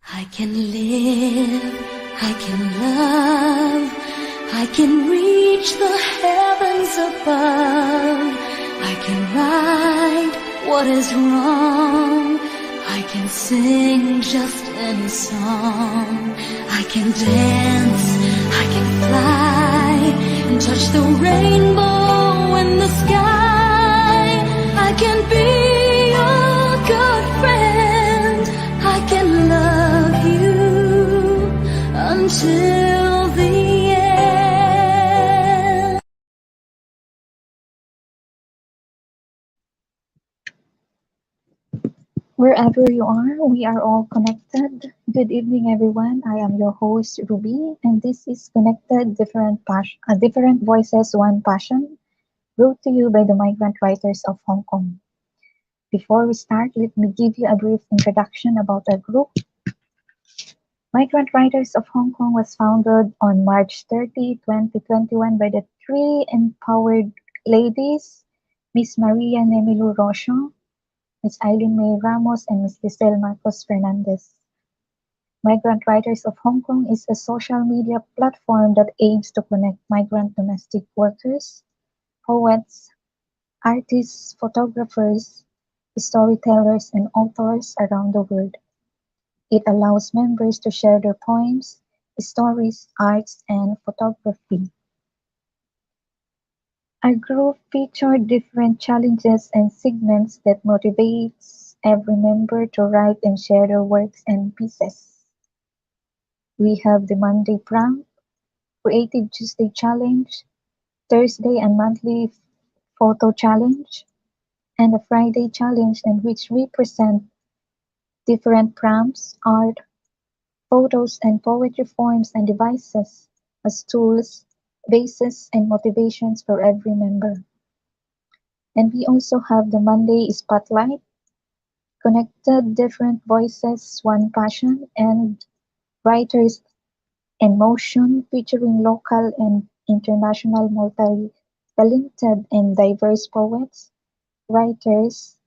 I can live, I can love, I can reach the heavens above. I can right what is wrong. I can sing just any song. I can dance, I can fly, and touch the rainbow in the sky. I can be your good friend. I can love you until the end. Wherever you are, we are all connected. Good evening, everyone. I am your host, Ruby, and this is Connected Different Voices, One Passion, brought to you by the Migrant Writers of Hong Kong. Before we start, let me give you a brief introduction about our group. Migrant Writers of Hong Kong was founded on March 30, 2021 by the three empowered ladies, Miss Maria Nemilu Rocho, Ms. Eileen May Ramos, and Ms. Giselle Marcos Fernandez. Migrant Writers of Hong Kong is a social media platform that aims to connect migrant domestic workers, poets, artists, photographers, storytellers, and authors around the world. It allows members to share their poems, stories, arts, and photography. Our group featured different challenges and segments that motivates every member to write and share their works and pieces. We have the Monday Prank, Creative Tuesday Challenge, Thursday and monthly photo challenge, and a Friday challenge in which we present different prompts, art, photos, and poetry forms and devices as tools, bases, and motivations for every member. And we also have the Monday Spotlight, Connected Different Voices, One Passion, and Writers in Motion, featuring local and international multi-talented and diverse poets, writers,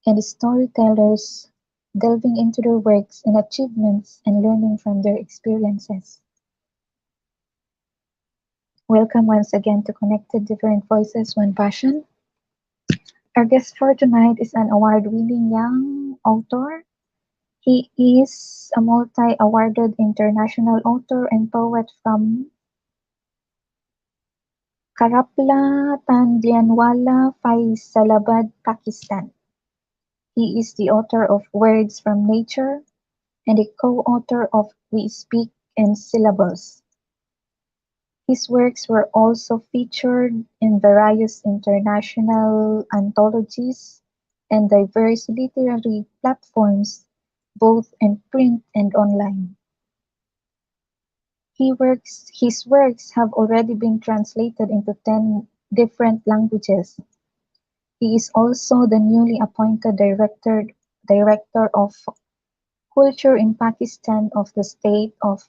and storytellers, delving into their works and achievements and learning from their experiences. Welcome once again to Connected Different Voices, One Passion. Our guest for tonight is an award-winning young author. He is a multi-awarded international author and poet from Karapla, Tandlianwala Faisalabad Pakistan. He is the author of Words from Nature and a co-author of We Speak In Syllables. His works were also featured in various international anthologies and diverse literary platforms, both in print and online. His works have already been translated into 10 different languages. He is also the newly appointed Director of Culture in Pakistan of the State of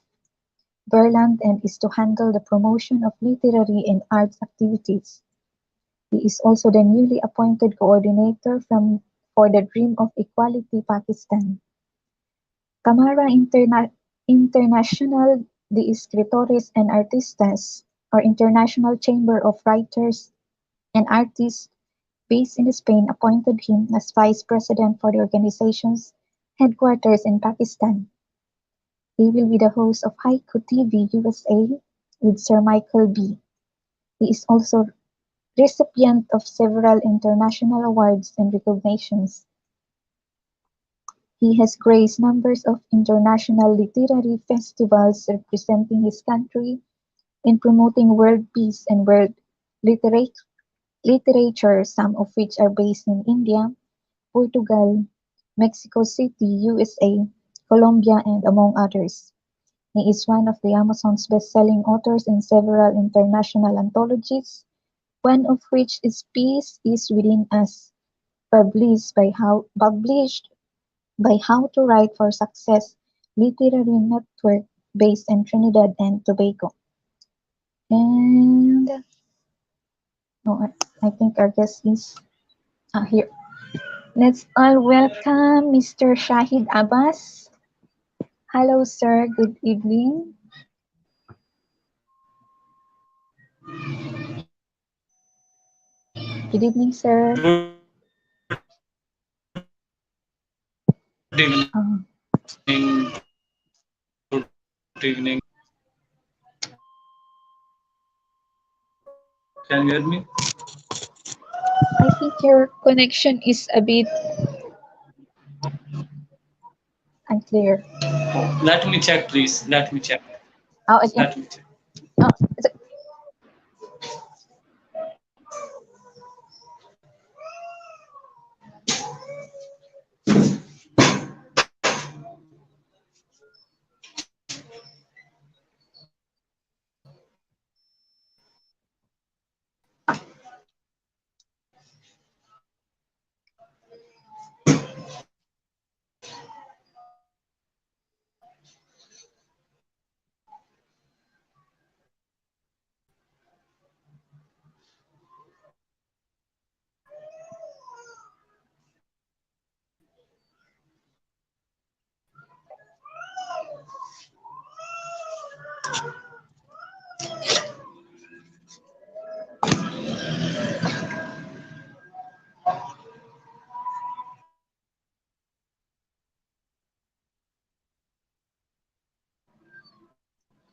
Berland and is to handle the promotion of literary and arts activities. He is also the newly appointed coordinator for the Dream of Equality Pakistan. Cámara Internacional de Escritores and Artistas, or International Chamber of Writers and Artists based in Spain, appointed him as Vice President for the organization's headquarters in Pakistan. He will be the host of Haiku TV USA with Sir Michael B. He is also recipient of several international awards and recognitions. He has graced numbers of international literary festivals representing his country in promoting world peace and world literature, some of which are based in India, Portugal, Mexico City, USA, Colombia, and among others. He is one of the Amazon's best-selling authors in several international anthologies, one of which is Peace is Within Us, published by How to Write for Success Literary Network based in Trinidad and Tobago. And I think our guest is here. Let's all welcome Mr. Shahid Abbas. Hello, sir. Good evening. Good evening, sir. Good Uh, evening. Can you hear me? I think your connection is a bit unclear. Let me check, please. Let me check. Oh, yeah. Let me check. Oh, is it-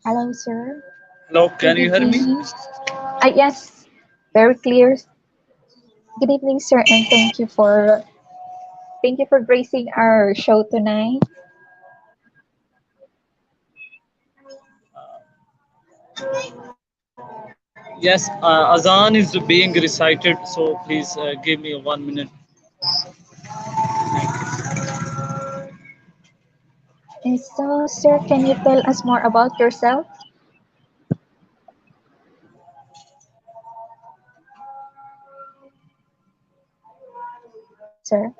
Hello, sir. Hello, can Good you hear me? evening. Yes, very clear. Good evening, sir, and thank you for gracing our show tonight. Yes, Azan is being recited, so please give me 1 minute. And so, sir, can you tell us more about yourself, sir?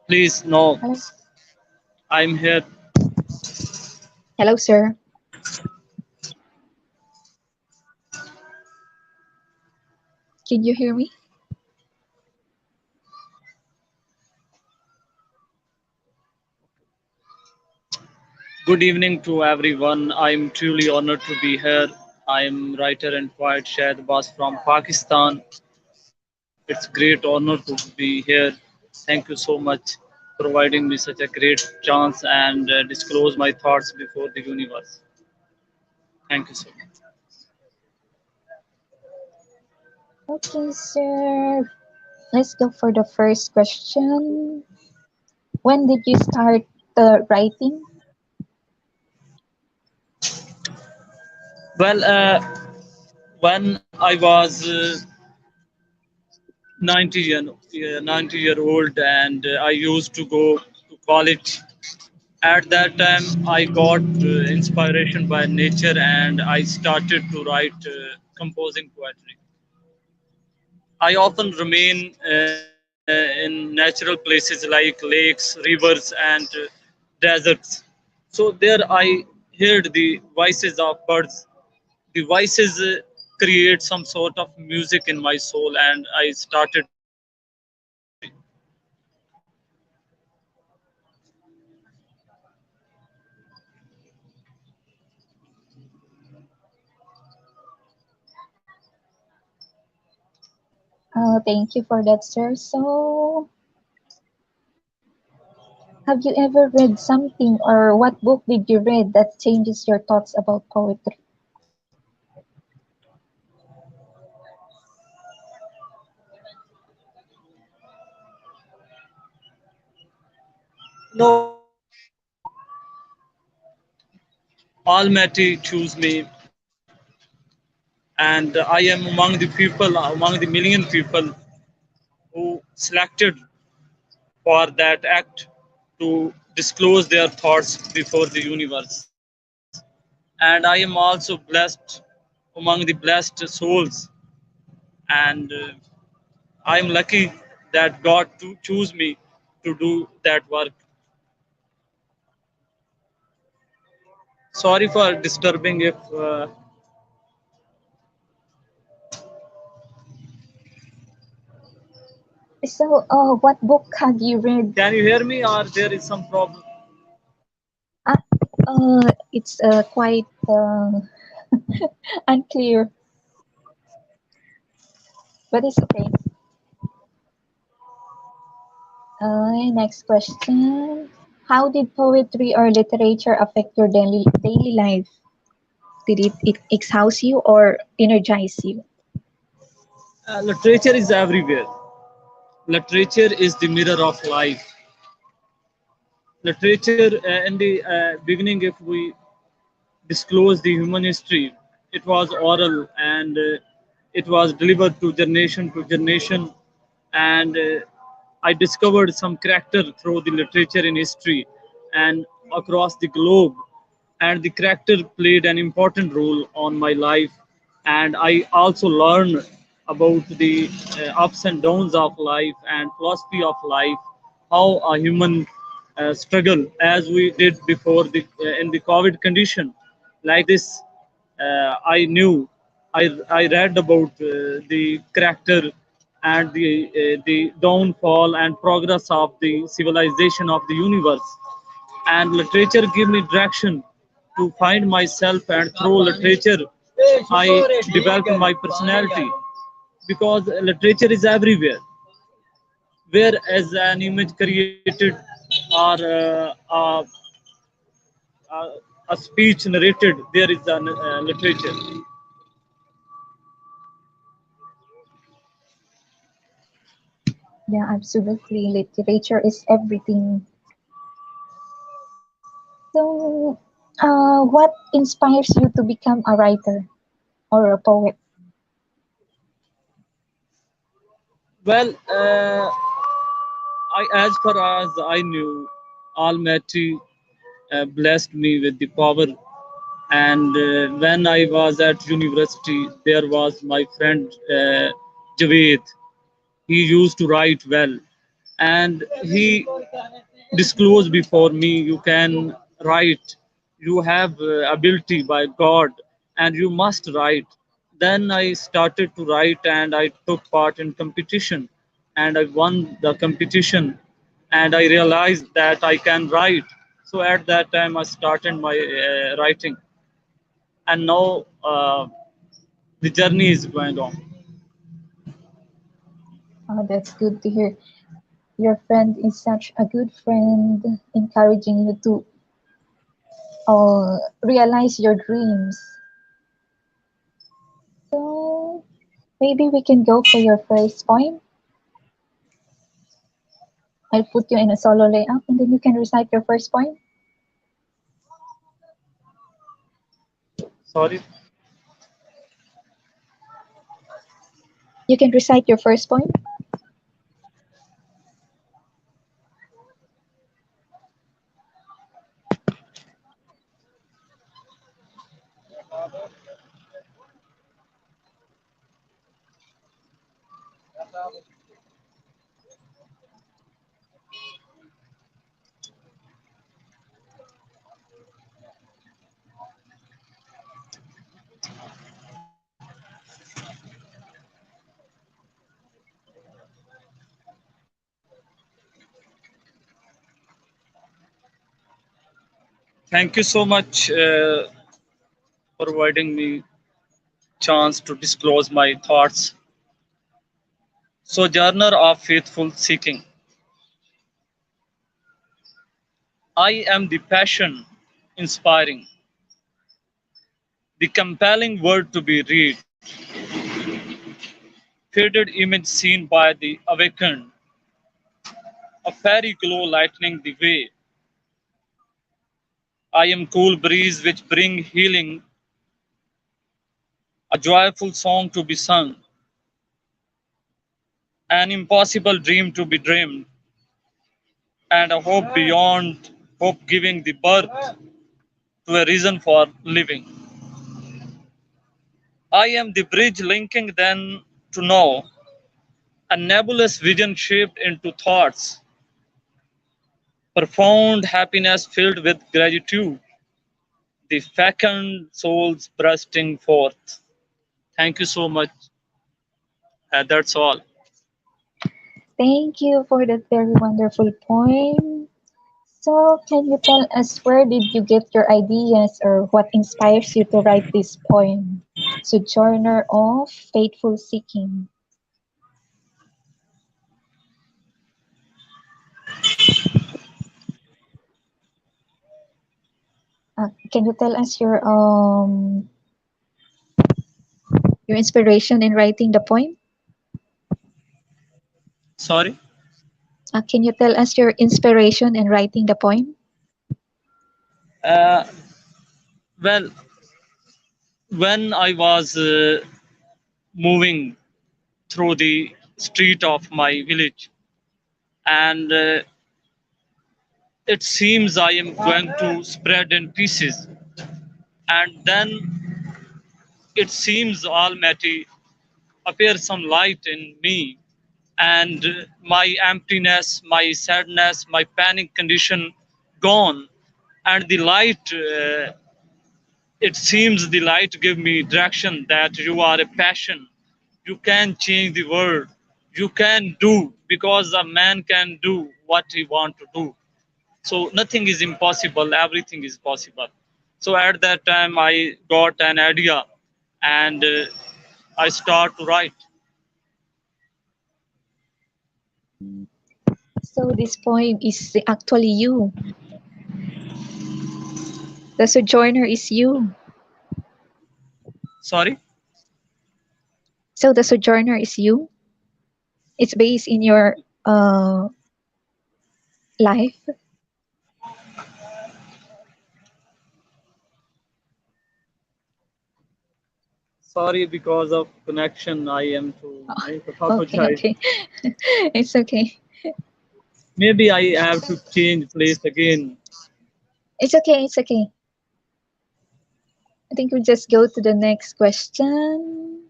Please, no, Hello, I'm here. hello, sir. Can you hear me? Good evening to everyone. I'm truly honored to be here. I'm writer and poet Shahid Abbas from Pakistan. It's great honor to be here. Thank you so much providing me such a great chance and disclose my thoughts before the universe. Thank you so much. Okay, sir. Let's go for the first question. When did you start writing? Well, when I was 90-year old and I used to go to college. At that time, I got inspiration by nature and I started to write composing poetry. I often remain in natural places like lakes, rivers, and deserts. So there I heard the voices of birds. The voices create some sort of music in my soul, and I started writing. Thank you for that, sir. So, have you ever read something or what book did you read that changes your thoughts about poetry? No, Almighty choose me, and I am among the people, among the million people who selected for that act to disclose their thoughts before the universe. And I am also blessed among the blessed souls, and I am lucky that God to choose me to do that work. Sorry for disturbing if So, what book have you read? can you hear me or there is some problem? Uh, it's quite unclear, but it's okay. Next question. How did poetry or literature affect your daily life? Did it exhaust you or energize you? Literature is everywhere. Literature is the mirror of life. Literature, in the beginning, if we disclose the human history, it was oral and it was delivered to generation to generation. And I discovered some character through the literature in history and across the globe. And the character played an important role on my life. And I also learned about the ups and downs of life and philosophy of life, how a human struggle as we did before the in the COVID condition like this. I knew, I read about the character and the downfall and progress of the civilization of the universe. And literature gave me direction to find myself, and through literature I developed my personality, because literature is everywhere, where as an image created or a speech narrated, there is a literature. Yeah, absolutely. Literature is everything. So, what inspires you to become a writer or a poet? Well, as far as I knew, Almighty blessed me with the power. And when I was at university, there was my friend Javed. He used to write well, and he disclosed before me, you can write, you have ability by God, and you must write. Then I started to write, and I took part in competition, and I won the competition, and I realized that I can write. So at that time I started my writing, and now the journey is going on. That's good to hear. Your friend is such a good friend, encouraging you to realize your dreams. So maybe we can go for your first point. I'll put you in a solo layout and then you can recite your first point. Sorry. You can recite your first point. Thank you so much for providing me chance to disclose my thoughts. Sojourner of faithful seeking. I am the passion inspiring, the compelling word to be read, faded image seen by the awakened, a fairy glow lightening the way. I am cool breeze which bring healing, a joyful song to be sung, an impossible dream to be dreamed, and a hope beyond hope, giving the birth to a reason for living. I am the bridge linking them to know, a nebulous vision shaped into thoughts, profound happiness filled with gratitude, the fecund souls bursting forth. Thank you so much. That's all. Thank you for that very wonderful poem. So, can you tell us where did you get your ideas or what inspires you to write this poem? Sojourner of Faithful Seeking. Can you tell us your inspiration in writing the poem? Sorry. Can you tell us your inspiration in writing the poem? Uh, well, when I was moving through the street of my village, and it seems I am going to spread in pieces, and then it seems Almighty appear some light in me, and my emptiness, my sadness, my panic condition gone, and the light. It seems the light give me direction that you are a passion. You can change the world. You can do because a man can do what he want to do. So nothing is impossible. Everything is possible. So at that time I got an idea, and I start to write. So this poem is actually you. The sojourner is you. Sorry. So the sojourner is you. It's based in your uh, life. Sorry, because of connection I am to make Okay, apologize. okay. It's okay. Maybe I have to change place again. It's okay. It's okay. I think we'll just go to the next question.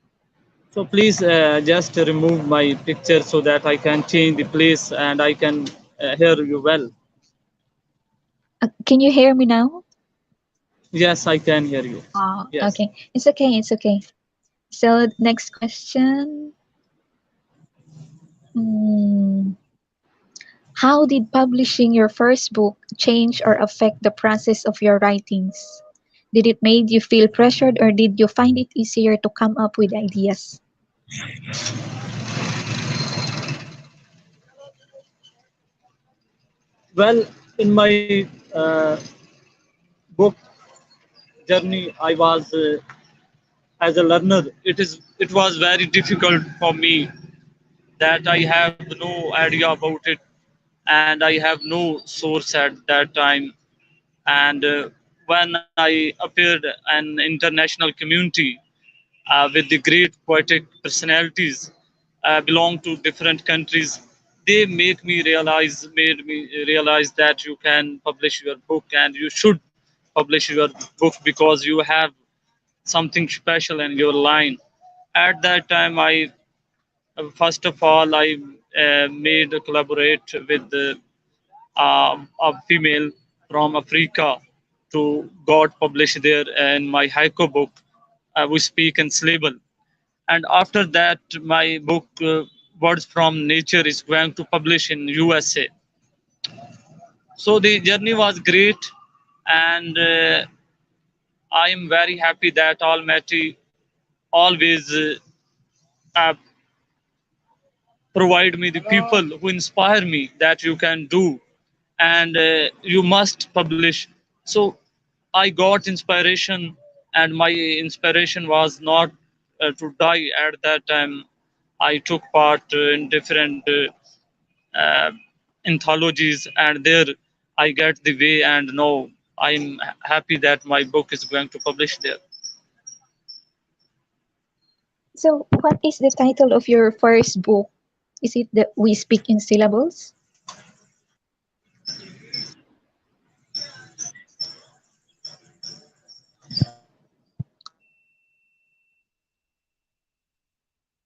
So please just remove my picture so that I can change the place and I can hear you well. Can you hear me now? Yes, I can hear you. Yes. Okay. It's okay. It's okay. So next question. Hmm. How did publishing your first book change or affect the process of your writings? Did it made you feel pressured or did you find it easier to come up with ideas? Well, in my book journey, I was as a learner. It was very difficult for me that I have no idea about it, and I have no source at that time. And when I appeared an international community with the great poetic personalities belong to different countries, they made me realize that you can publish your book and you should publish your book because you have something special in your line. At that time I first of all I made a collaborate with a female from Africa to got published there in my haiku book. We speak in syllable, and after that, my book Words from Nature is going to publish in USA. So the journey was great, and I am very happy that Almighty always uh, provide me the people who inspire me that you can do and you must publish. So I got inspiration, and my inspiration was not to die at that time. I took part in different uh, anthologies, and there I get the way, and now I'm happy that my book is going to publish there. So what is the title of your first book? Is it the We Speak in Syllables?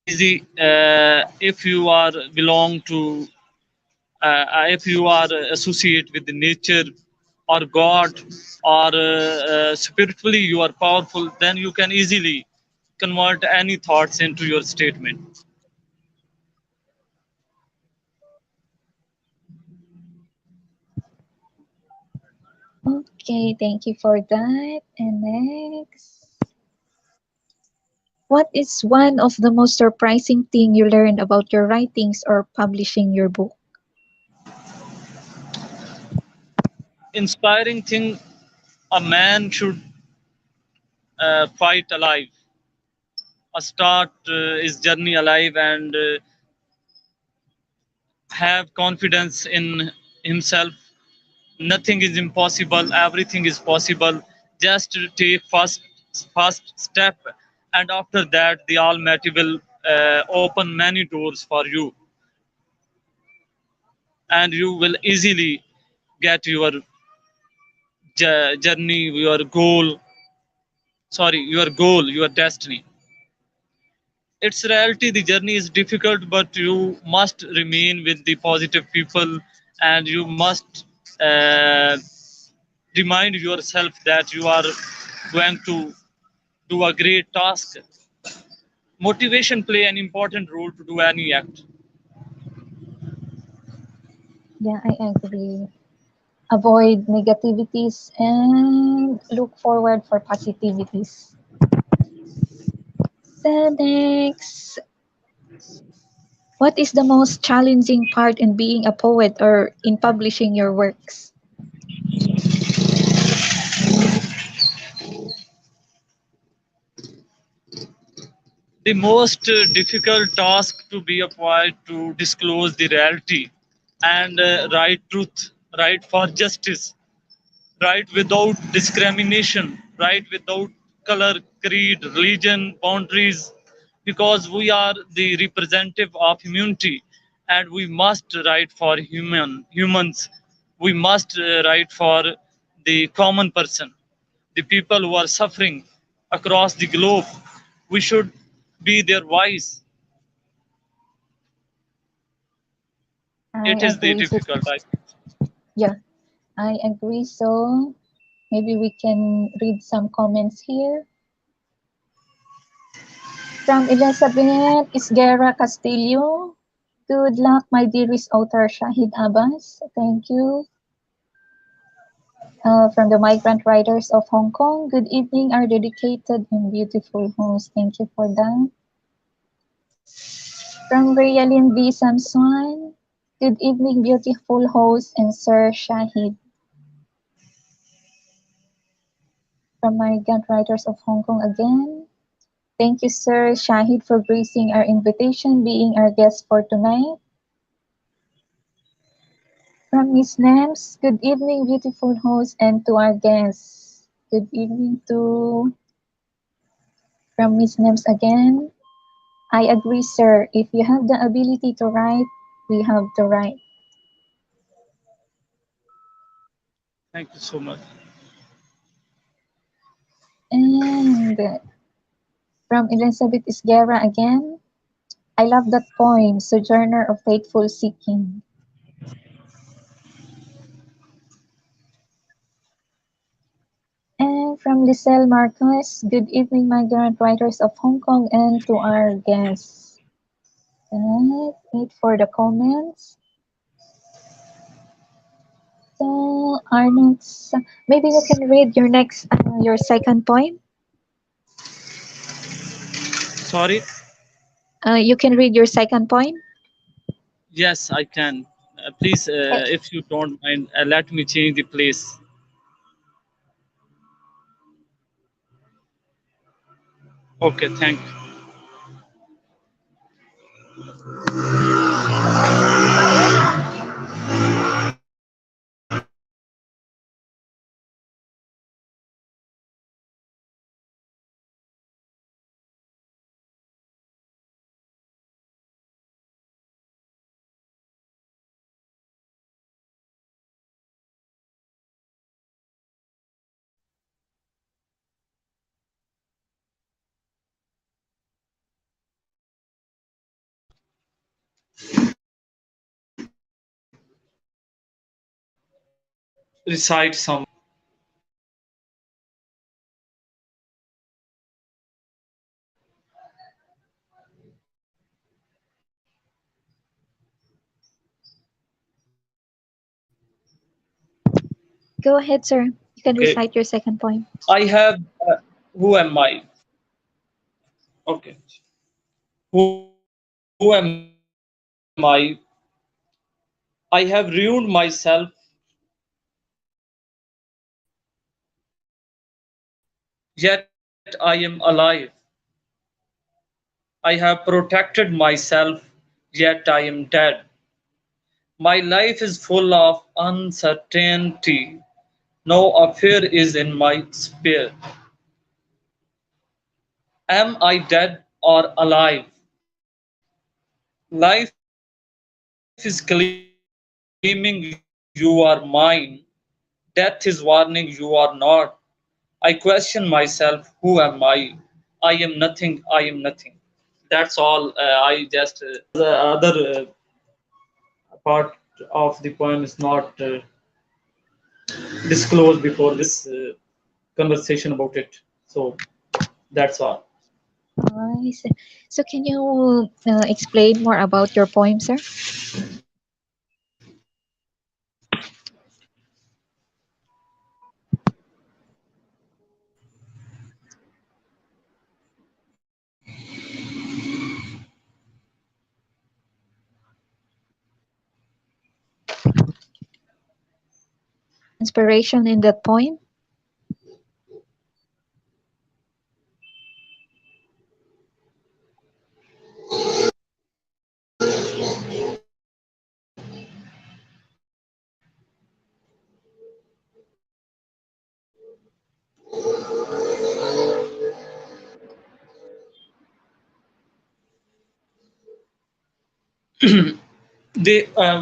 It's easy if you are belong to if you are associate with the nature, or God, or spiritually you are powerful, then you can easily convert any thoughts into your statement. Okay, thank you for that. And next, what is one of the most surprising thing you learned about your writings or publishing your book? Inspiring thing, a man should fight alive, start his journey alive, and have confidence in himself. Nothing is impossible, everything is possible. Just take first step, and after that the almighty will open many doors for you, and you will easily get your journey, your goal, sorry, your goal, your destiny. It's reality, the journey is difficult, but you must remain with the positive people, and you must uh, remind yourself that you are going to do a great task. Motivation play an important role to do any act. Yeah, I agree. Avoid negativities and look forward for positivities. So next, what is the most challenging part in being a poet or in publishing your works? The most difficult task to be applied to disclose the reality and write truth, write for justice, write without discrimination, write without color, creed, religion, boundaries, because we are the representative of humanity, and we must write for humans. We must write for the common person, the people who are suffering across the globe. We should be their voice. I It is the agree. So, difficult. yeah, I agree. So maybe we can read some comments here. From Elizabeth Isguera Castillo. Good luck, my dearest author Shahid Abbas. Thank you. From the Migrant Writers of Hong Kong. Good evening, our dedicated and beautiful host. Thank you for that. From Rayalyn B. Samson. Good evening, beautiful host and Sir Shahid. From Migrant Writers of Hong Kong again. Thank you, Sir Shahid, for gracing our invitation, being our guest for tonight. From Miss Nams, good evening, beautiful host, and to our guests. Good evening to from Miss Nams again. I agree, sir. If you have the ability to write, we have to write. Thank you so much. And from Elizabeth Isguera again. I love that poem, Sojourner of Faithful Seeking. And from Lisel Marcos, good evening, migrant writers of Hong Kong, and to our guests. Wait for the comments. So our next, maybe you can read your next, your second poem. Sorry. You can read your second poem. Yes, I can. Please, Eh, if you don't mind, let me change the place. Okay, thank you. recite some. Go ahead, sir. You can Okay, recite your second poem. I have. Who am I? Okay, who am I? I have ruined myself, yet I am alive. I have protected myself, yet I am dead. My life is full of uncertainty. No affair is in my sphere. Am I dead or alive? Life is claiming you are mine. Death is warning you are not. I question myself, who am I? I am nothing, I am nothing. That's all. I just the other part of the poem is not disclosed before this conversation about it. So that's all. Nice. So can you explain more about your poem, sir? Inspiration in that poem?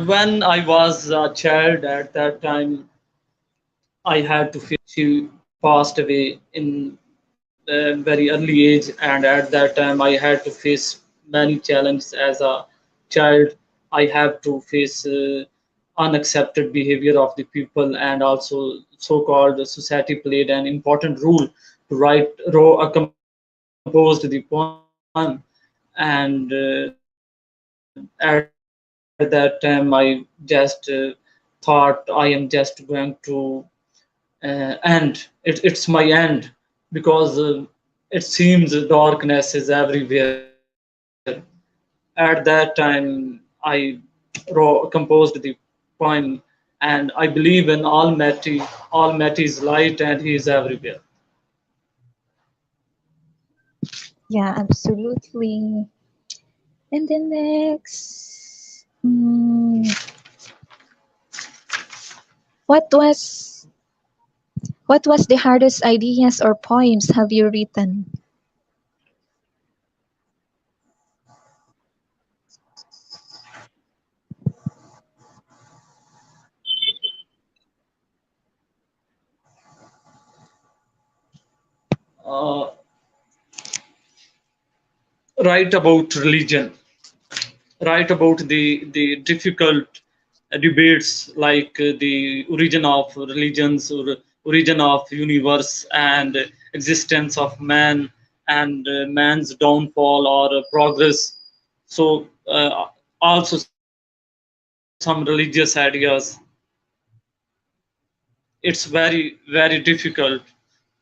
When I was a child at that time, I had to face. She passed away in a very early age, and at that time, I had to face many challenges as a child. I have to face unaccepted behavior of the people, and also so-called society played an important role to write composed the poem, and at that time I just thought I am just going to end. It's my end because it seems darkness is everywhere. At that time, I composed the poem, and I believe in Almighty. Almighty is light, and He is everywhere. Yeah, absolutely. And then next, what was what was the hardest ideas or poems have you written? Uh, write about religion, write about the difficult debates like the origin of religions or origin of universe and existence of man and man's downfall or progress. So also some religious ideas. It's very difficult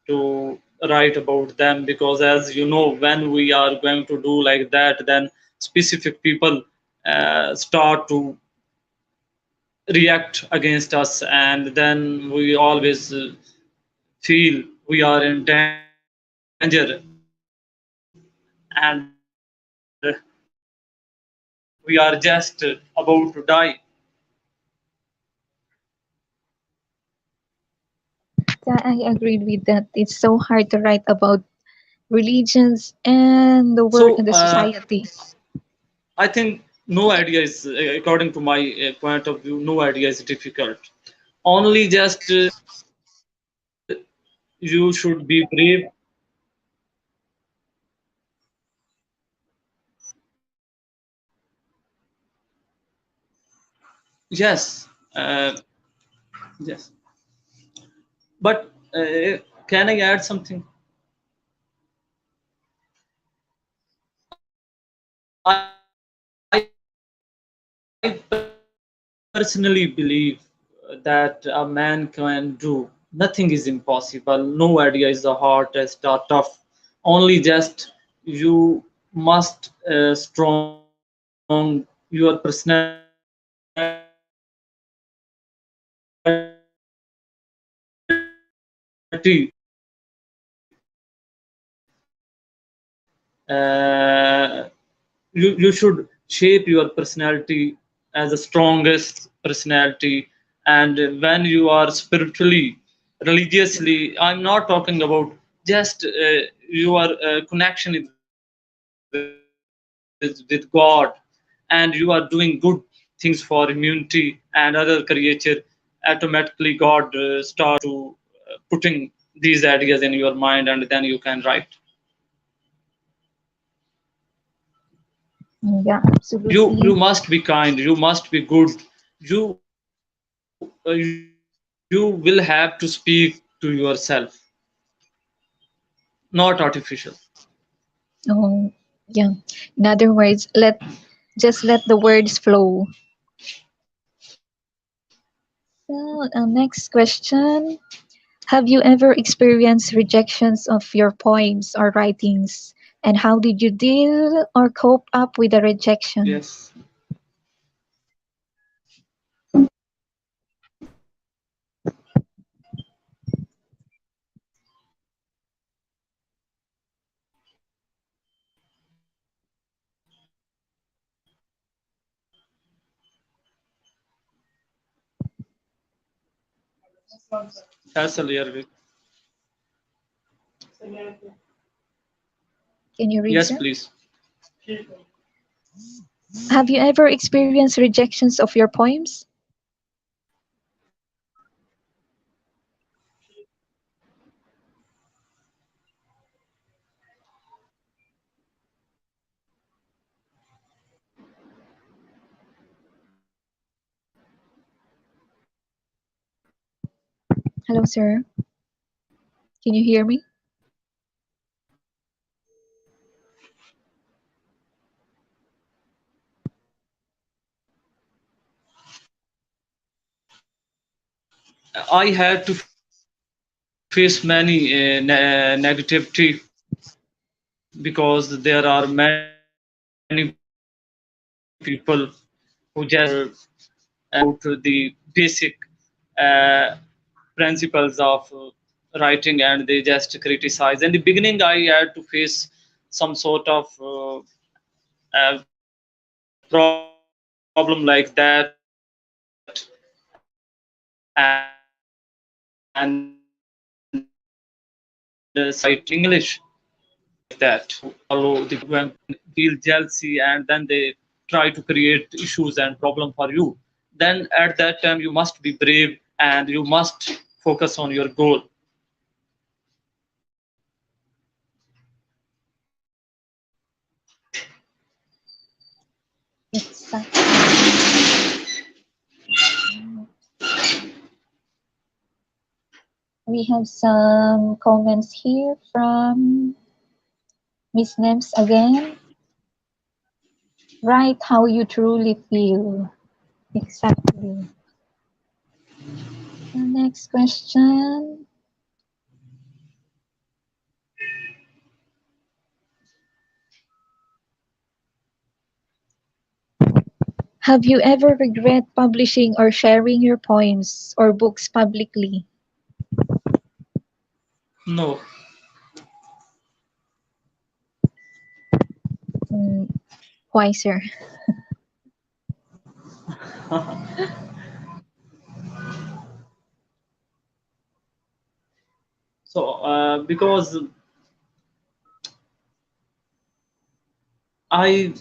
to write about them because, as you know, when we are going to do like that, then specific people start to react against us, and then we always feel we are in danger, and we are just about to die. Yeah, I agreed with that. It's so hard to write about religions and the So world and the society. I think no idea is, according to my point of view, no idea is difficult. Only just you should be brave. Yes, yes. But can I add something? I personally believe that a man can do nothing is impossible. No idea is the hardest or tough. Only just you must strong your personality you should shape your personality as the strongest personality. And when you are spiritually, religiously, I'm not talking about just your connection with God, and you are doing good things for humanity and other creature, automatically God start to putting these ideas in your mind, and then you can write. Yeah, You absolutely. must be kind, you must be good. You will have to speak to yourself, not artificial. Oh, yeah. In other words, let the words flow. So, next question. Have you ever experienced rejections of your poems or writings? And how did you deal or cope up with the rejection? Yes. Hassle, Yarvik. Can you read, Yes, sir? please. Have you ever experienced rejections of your poems? Hello, sir. Can you hear me? I had to face many negativity, because there are many people who just about the basic uh, principles of writing, and they just criticize. In the beginning, I had to face some sort of problem like that, and some people write English like that, who follow the feel jealousy, and then they try to create issues and problem for you. Then at that time you must be brave and you must focus on your goal. Exactly. We have some comments here from Miss Nems again. Write how you truly feel. Exactly. The next question. Have you ever regret publishing or sharing your poems or books publicly? No. Mm, why, sir? So because I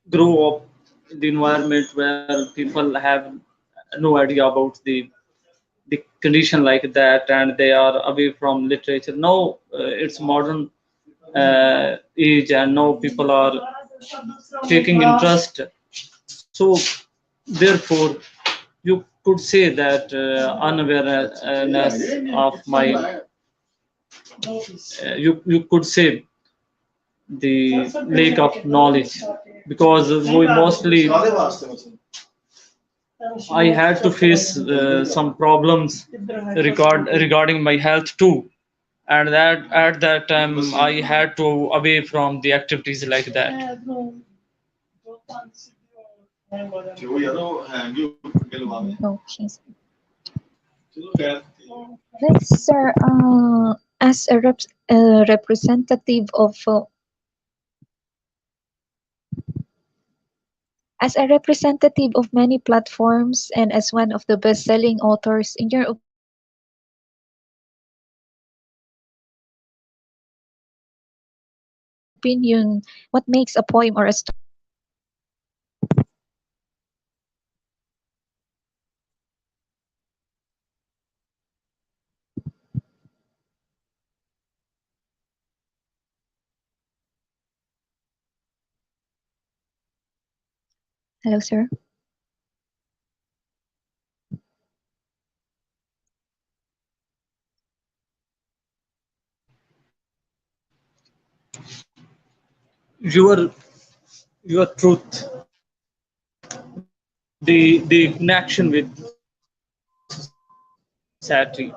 grow up in the environment where people have no idea about the condition like that, and they are away from literature. Now it's modern age, and now people are taking interest. So therefore you could say that unawareness of my you could say the lack of knowledge, because we mostly I had to face some problems regarding my health too, and that at that time I had to away from the activities like that. Okay. Next, sir, as a representative of many platforms and as one of the best-selling authors, in your opinion, what makes a poem or a story unique? Hello, sir. Your truth, the connection with society,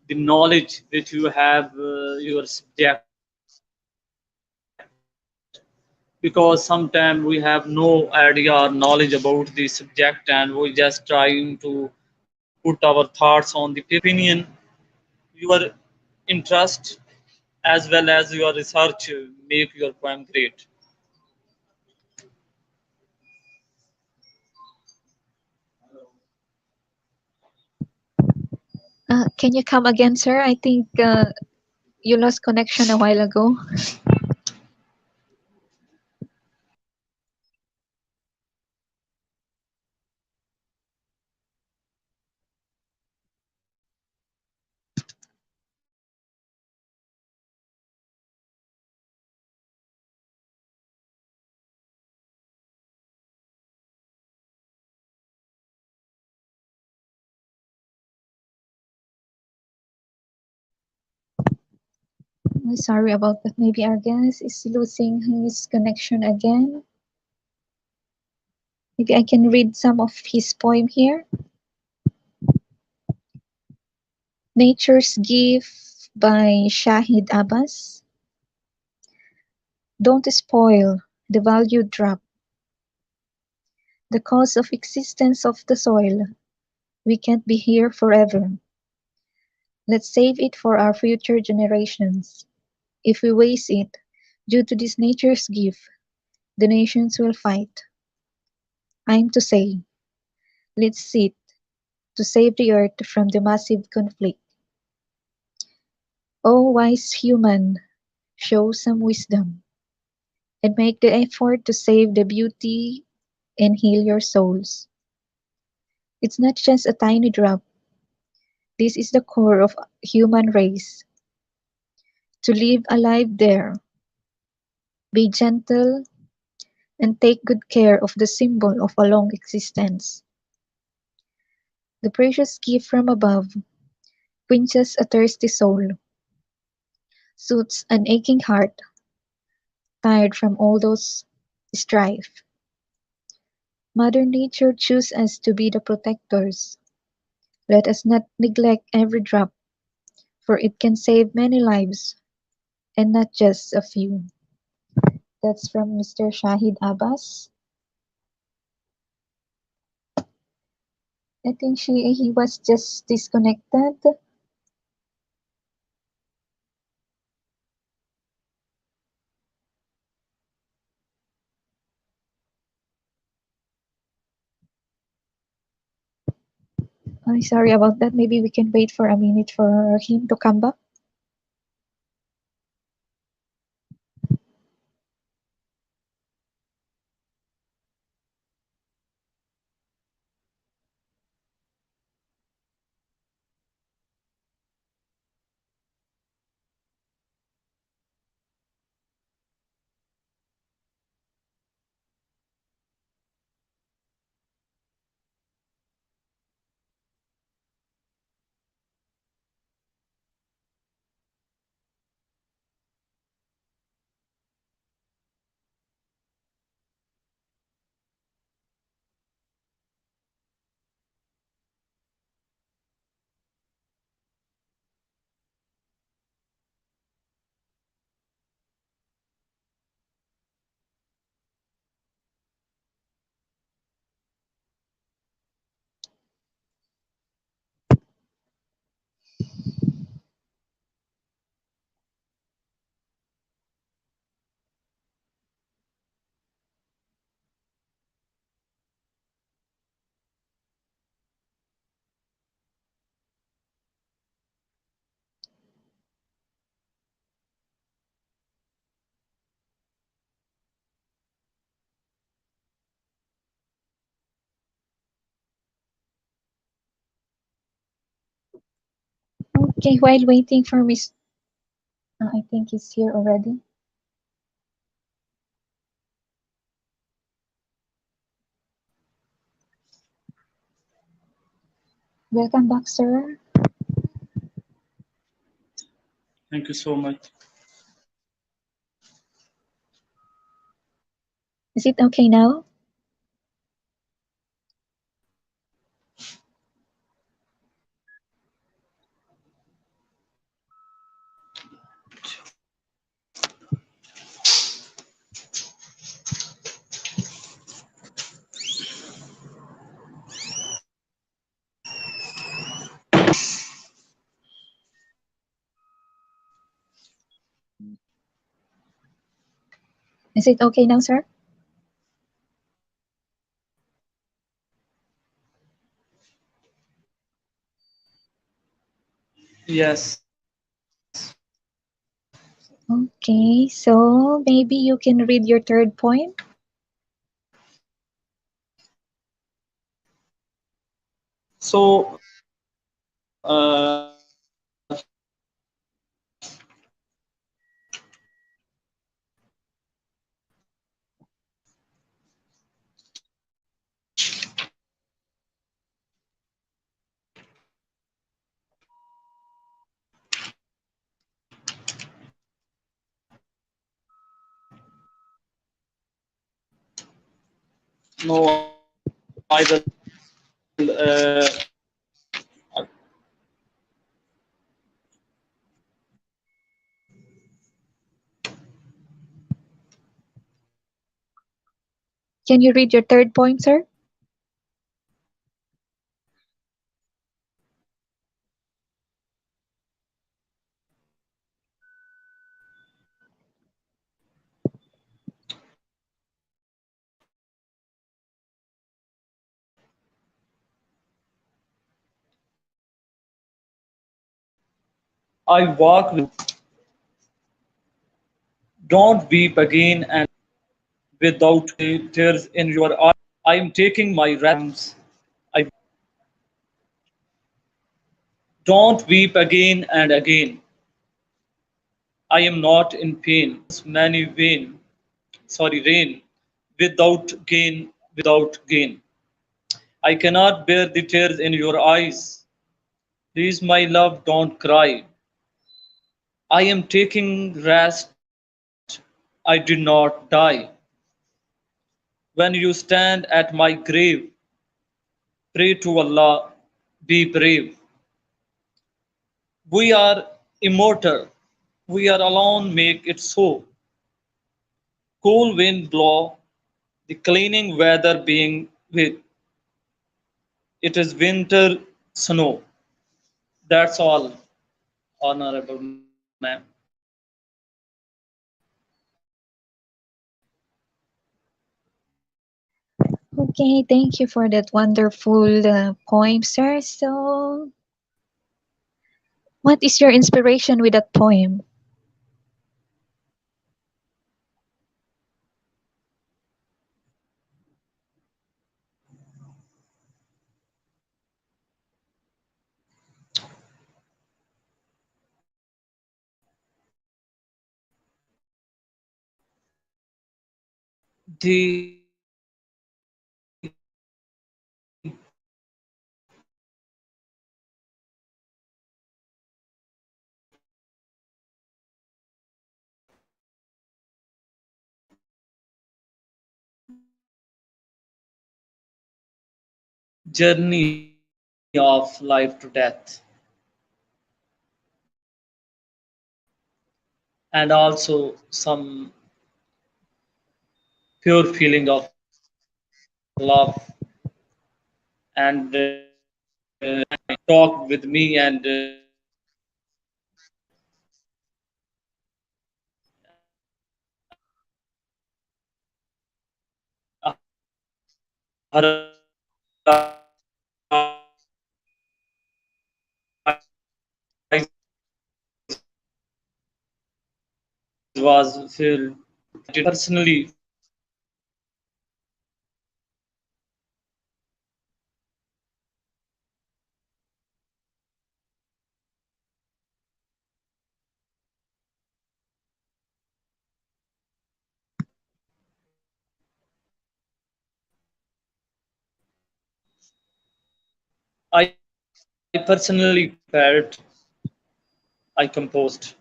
the knowledge which you have your subject, because sometimes we have no idea or knowledge about the subject and we just trying to put our thoughts on the paper. In my opinion, your interest as well as your research make your poem great. Can you come again, sir? I think you lost connection a while ago. Sorry about that. Maybe our guest is losing his connection again. Maybe I can read some of his poem here. Nature's Gift by Shahid Abbas. Don't spoil the valued drop, the cause of existence of the soil. We can't be here forever. Let's save it for our future generations. If we waste it, due to this nature's gift, the nations will fight. I'm to say, let's sit to save the earth from the massive conflict. O wise human, show some wisdom and make the effort to save the beauty and heal your souls. It's not just a tiny drop. This is the core of human race. To live alive there, be gentle and take good care of the symbol of a long existence. The precious gift from above quenches a thirsty soul, soothes an aching heart, tired from all those strife. Mother Nature chooses us to be the protectors. Let us not neglect every drop, for it can save many lives, and not just a few. That's from Mr. Shahid Abbas. I think he was just disconnected. I'm sorry about that. Maybe we can wait for a minute for him to come back. Okay, while waiting for Miss, I think he's here already. Welcome back, sir. Thank you so much. Is it okay now? Is it okay now, sir? Yes. Okay, so maybe you can read your third poem. So, no, I will. Can you read your third poem, sir? I walk with you. Don't weep again and without tears in your eyes. I am taking my rhymes. I don't weep again and again. I am not in pain. Many rain, without gain. I cannot bear the tears in your eyes. Please, my love, don't cry. I am taking rest. I did not die. When you stand at my grave, pray to Allah, be brave. We are immortal. We are alone, make it so. Cool wind blow, the cleaning weather being with. It is winter snow. That's all, Honorable Ma'am. Okay, thank you for that wonderful poem, sir. So, what is your inspiration with that poem? Journey of life to death, and also some pure feeling of love, and talked with me, and was filled personally. I personally felt I composed.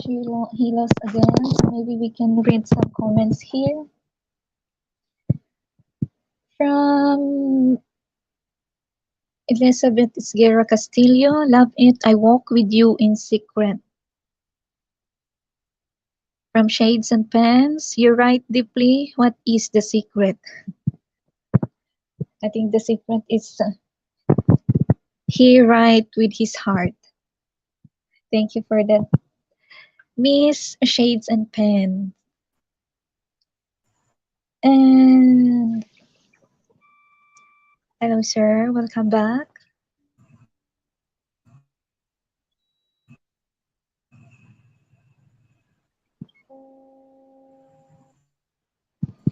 He lost again. Maybe we can read some comments here from Elizabeth Isguera Castillo. Love it. I walk with you in secret. From Shades and Pens, you write deeply. What is the secret? I think the secret is he write with his heart. Thank you for that, Miss Shades and Pen. And hello, sir. Welcome back.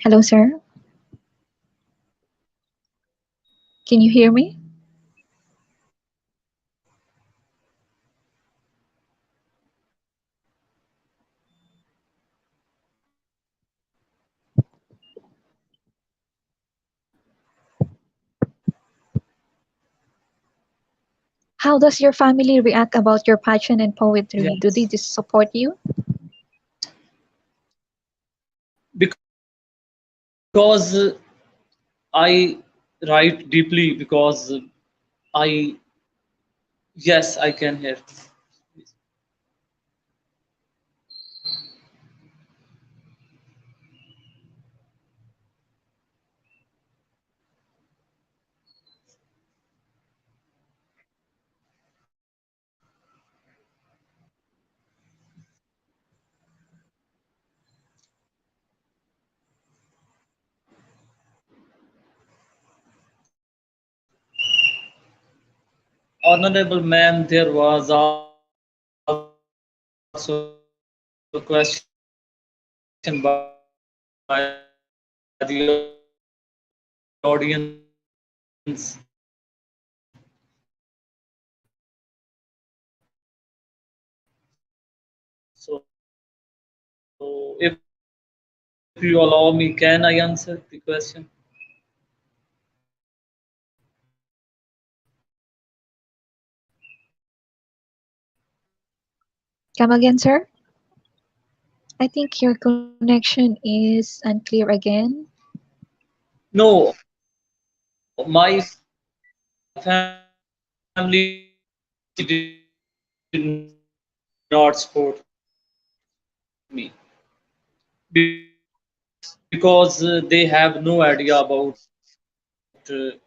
Hello, sir. Can you hear me? How does your family react about your passion and poetry? Do they just Yes, support you? because I write deeply because I yes I can hear. Honorable ma'am, there was also a question by the audience. So, if you allow me, can I answer the question? Come again, sir? I think your connection is unclear again. No, my family did not support me because they have no idea about it.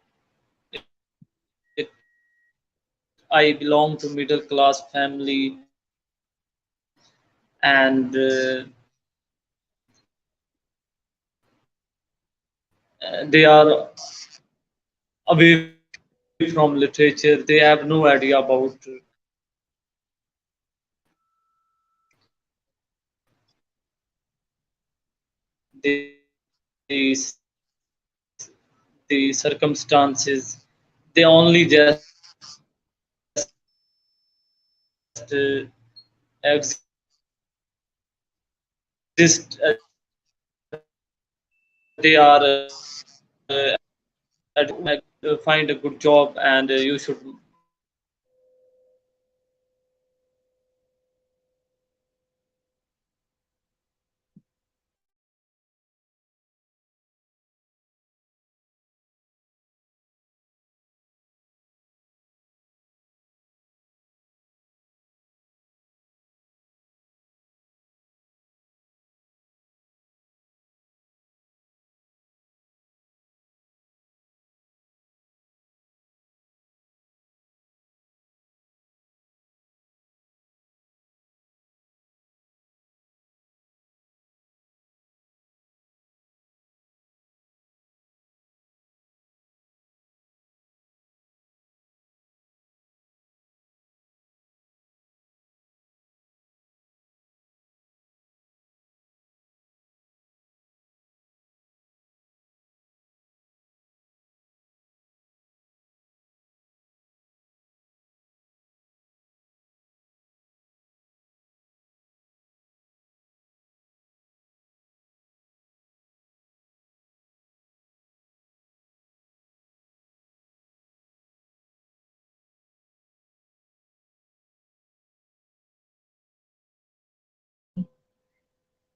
I belong to middle class family, and they are away from literature. They have no idea about the circumstances. They only just exist. They are find a good job, and you should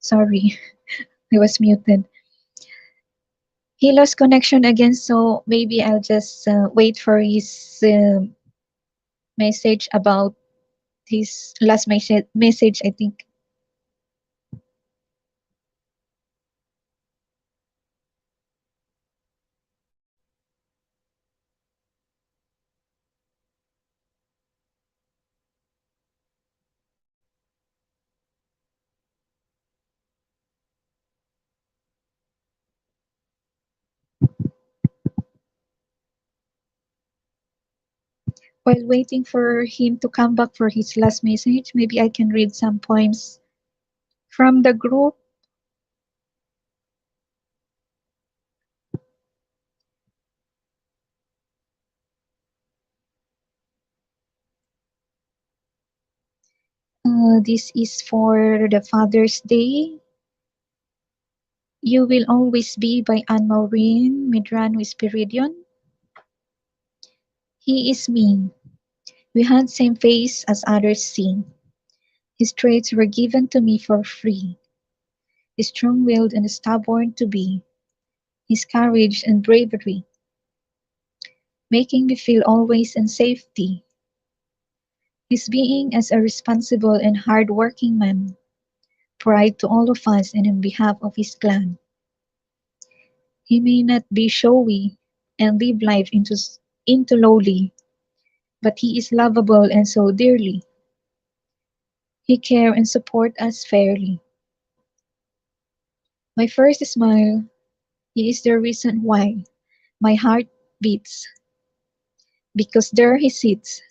Sorry, I was muted. He lost connection again, so maybe I'll just wait for his message about his last message, I think. While waiting for him to come back for his last message, maybe I can read some poems from the group. This is for the Father's Day. You Will Always Be by Anne Maureen Medrano Espiridion. He is me. We had same face as others see. His traits were given to me for free. His strong-willed and stubborn to be. His courage and bravery, making me feel always in safety. His being as a responsible and hard-working man, pride to all of us and on behalf of his clan. He may not be showy and live life into lowly, but he is lovable and so dearly. He care and support us fairly. My first smile, he is the reason why my heart beats, because there he sits.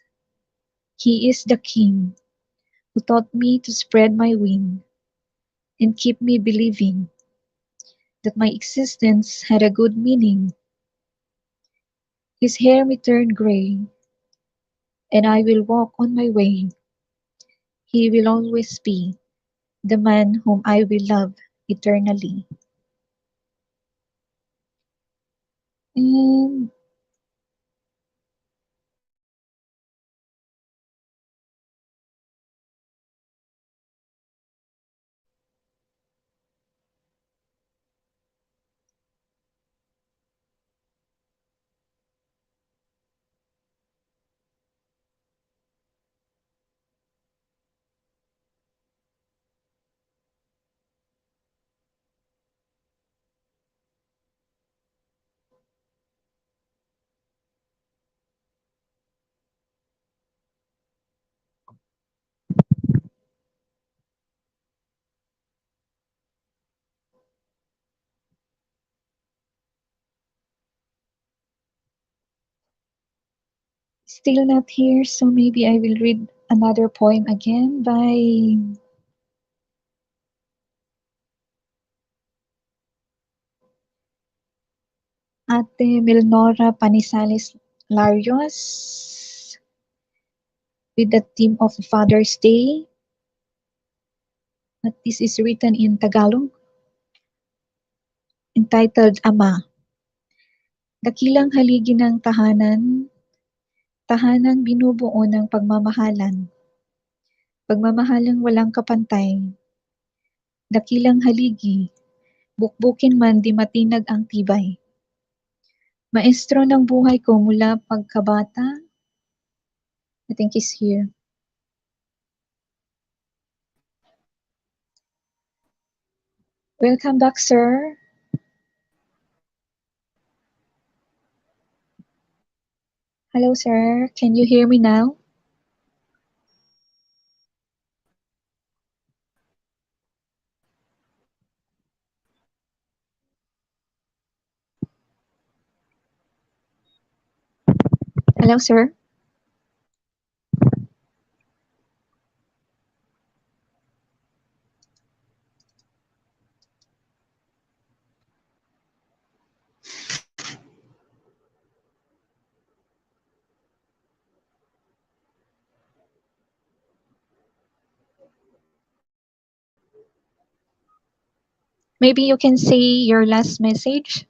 He is the king who taught me to spread my wing and keep me believing that my existence had a good meaning. His hair may turn gray, and I will walk on my way. He will always be the man whom I will love eternally. And still not here, so maybe I will read another poem again by Ate Milnora Panisales Larios with the theme of Father's Day. But this is written in Tagalog, entitled Ama. Dakilang haligi ng tahanan, tahanang binubuo ng pagmamahalan, pagmamahalang walang kapantay. Dakilang haligi, bukbukin man di matinag ang tibay. Maestro ng buhay ko mula pagkabata, I think he's here. Welcome back, sir. Hello, sir. Can you hear me now? Hello, sir. Maybe you can say your last message.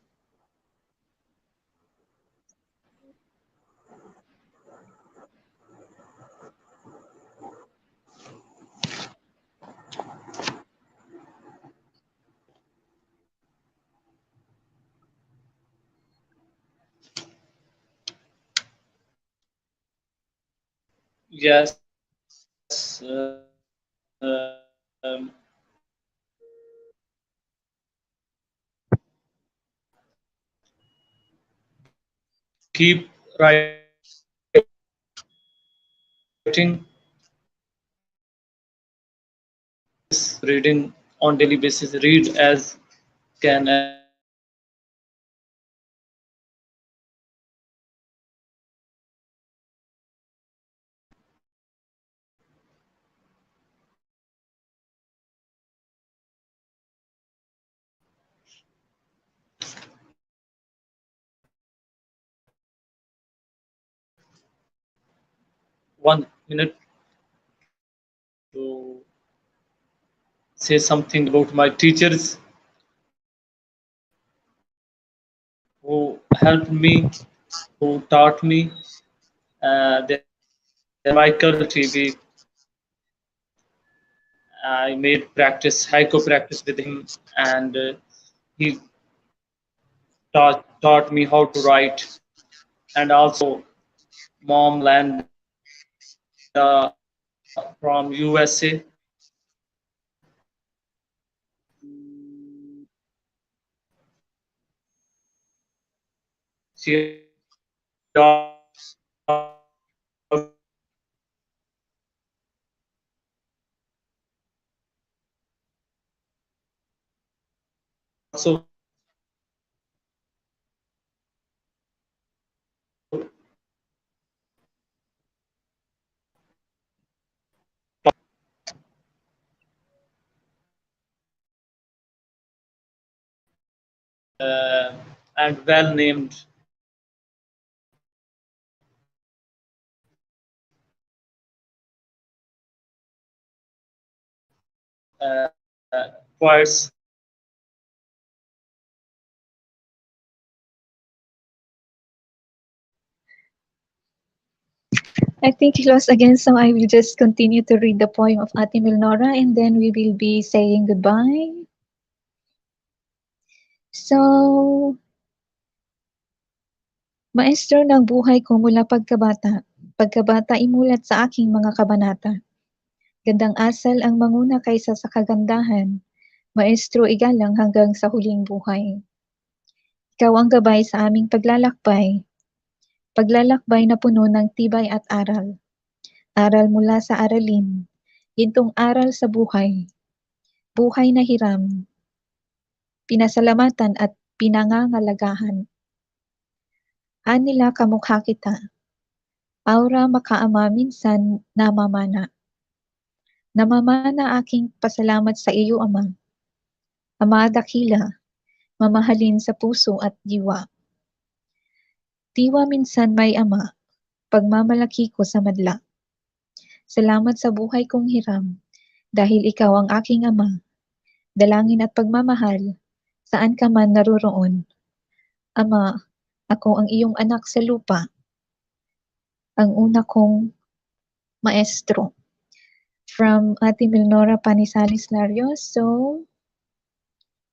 Yes, keep writing, reading on daily basis, read as can as one minute to say something about my teachers who helped me, who taught me. There Michael TV. I made practice, haiku practice with him, and he taught me how to write. And also, Mom Landa from USA. And well named poets. I think he lost again, so I will just continue to read the poem of Ate Milnora and then we will be saying goodbye. So, maestro ng buhay ko mula pagkabata. Pagkabata imulat sa aking mga kabanata. Gandang asal ang manguna kaysa sa kagandahan. Maestro igalang hanggang sa huling buhay. Ikaw ang gabay sa aming paglalakbay. Paglalakbay na puno ng tibay at aral. Aral mula sa aralin. Gintong aral sa buhay. Buhay na hiram. Pinasalamatan at pinangangalagahan. Anila kamukha kita. Aura makaama minsan namamana. Namamana aking pasalamat sa iyo, Ama. Ama dakila, mamahalin sa puso at diwa. Diwa minsan may ama, pagmamalaki ko sa madla. Salamat sa buhay kong hiram, dahil ikaw ang aking ama. Dalangin at pagmamahal, saan ka man naroroon. Ama, ako ang iyong anak sa lupa, ang una kong maestro. From Ate Milnora Panisalis Larios. So,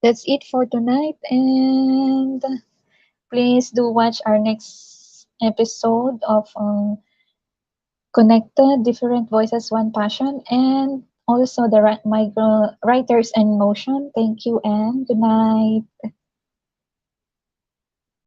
that's it for tonight. And please do watch our next episode of Connected, Different Voices, One Passion. And also the Writers in Motion. Thank you and good night.